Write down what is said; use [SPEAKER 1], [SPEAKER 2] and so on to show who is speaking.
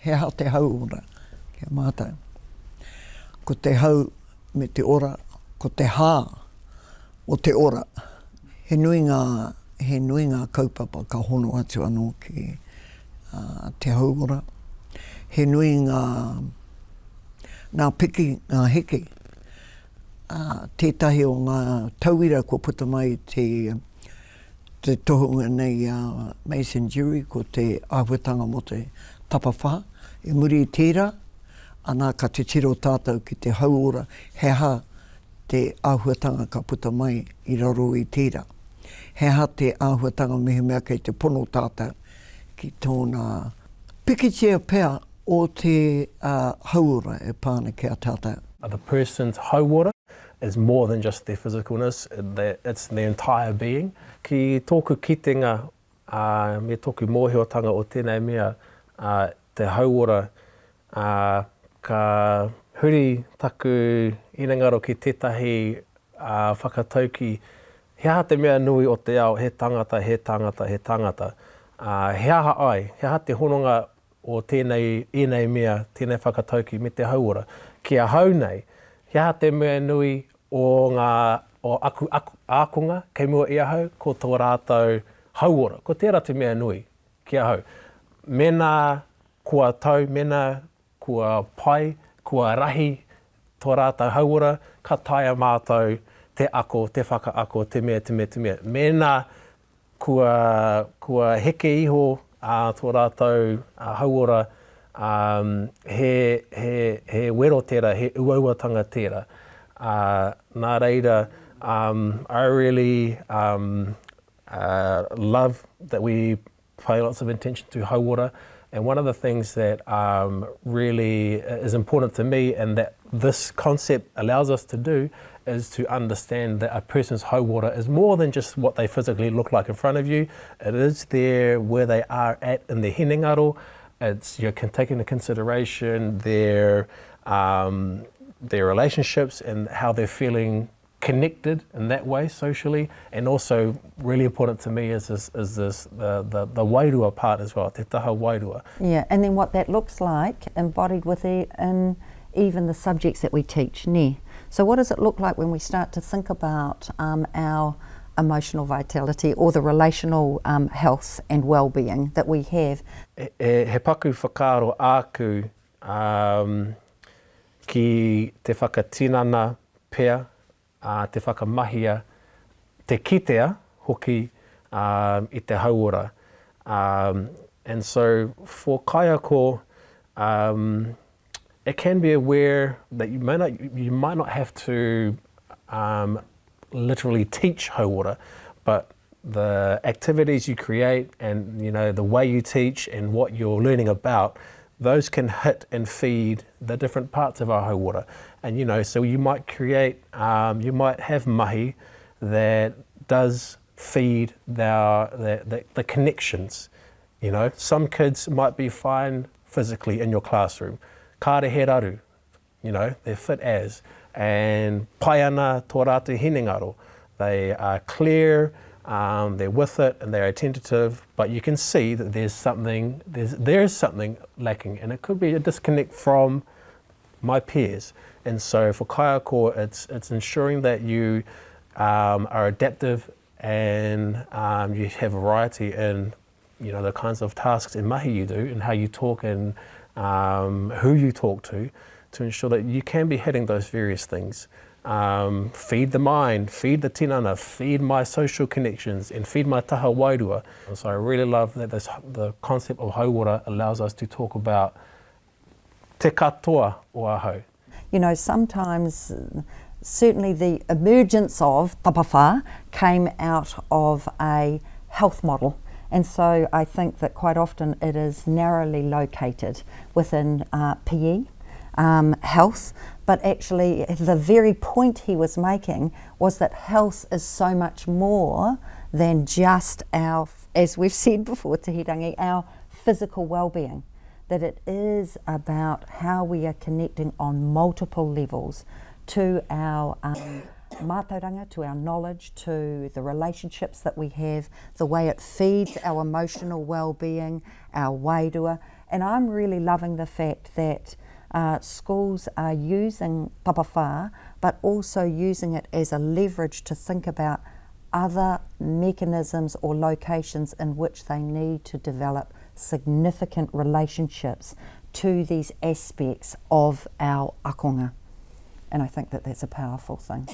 [SPEAKER 1] he aha te hauora kia mātou. Ko te hau me te ora, ko te hā o te ora. He nui ngā kaupapa ka hono atu anō ki te hauora. He nui ngā piki, ngā heke. Tētahi o ngā tauira ko puta mai te tohunga nei Mason Jury ko te āhuatanga mo te tapawha. E muri i tērā, anā ka te tiro tātou ki te hauora, he aha te āhuatanga ka puta mai i raro i tērā. He aha te āhuatanga mihi mea kei te pono tātou ki tōna pikitia pea o te hauora e pāna ki a tātou.
[SPEAKER 2] The person's hauora is more than just their physicalness, it's their entire being. Ki tōku kitenga, me tōku mōhiotanga o tēnei mea, te hauora, ka huri taku inangaro ki tētahi whakatauki, he aha te mea nui o te ao, he tangata, he tangata, he tangata. He aha ai, he aha te hononga o tēnei mea, tēnei whakatauki me te hauora. Kia hau nei, he aha te mea nui o aku ākonga, kei mua i ahau, ko tō rātou hauora. Ko tērā te mea nui, kia hau. Mena kua tau, mena kua pai, kua rahi, tō rātou hauora, ka taia mātou te ako, te whakaako, te mea, te mea, te mea. Mena kua heke iho tō rātou hauora, he wero tērā, he uauatanga tērā. Nā reira, I really love that we pay lots of attention to hauora, and one of the things that really is important to me and that this concept allows us to do is to understand that a person's hauora is more than just what they physically look like in front of you. It is there where they are at in their hinengaro. It's, you can take into consideration their relationships and how they're feeling connected in that way socially, and also really important to me is the wairua part as well, te taha wairua.
[SPEAKER 3] Yeah, and then what that looks like embodied within even the subjects that we teach, ne? So what does it look like when we start to think about our emotional vitality or the relational health and well-being that we have?
[SPEAKER 2] He paku whakaaro āku ki te whakatinana pea, te whakamahia, te kitea hoki I te hauora. And so for kaiako, it can be aware that you might not have to literally teach hauora, but the activities you create and the way you teach and what you're learning about, those can hit and feed the different parts of our hauora. And so you might create, you might have mahi that does feed the connections. Some kids might be fine physically in your classroom. Kāre he raru, they're fit as. And pai ana tō rātou hinengaro. They are clear, they're with it, and they're attentive, but you can see that there's something lacking, and it could be a disconnect from my peers. And so for kaiako, it's ensuring that you are adaptive and you have variety in the kinds of tasks and mahi you do and how you talk and who you talk to ensure that you can be hitting those various things. Feed the mind, feed the tinana, feed my social connections, and feed my taha wairua. And so I really love that the concept of hauora allows us to talk about te katoa o ahau.
[SPEAKER 3] Sometimes certainly the emergence of tapawha came out of a health model. And so I think that quite often it is narrowly located within PE, health, but actually the very point he was making was that health is so much more than just our, as we've said before, Tihirangi, our physical well-being. That it is about how we are connecting on multiple levels to our mātauranga, to our knowledge, to the relationships that we have, the way it feeds our emotional well-being, our wairua, And I'm really loving the fact that schools are using tapawhā, but also using it as a leverage to think about other mechanisms or locations in which they need to develop significant relationships to these aspects of our akonga. And I think that that's a powerful thing.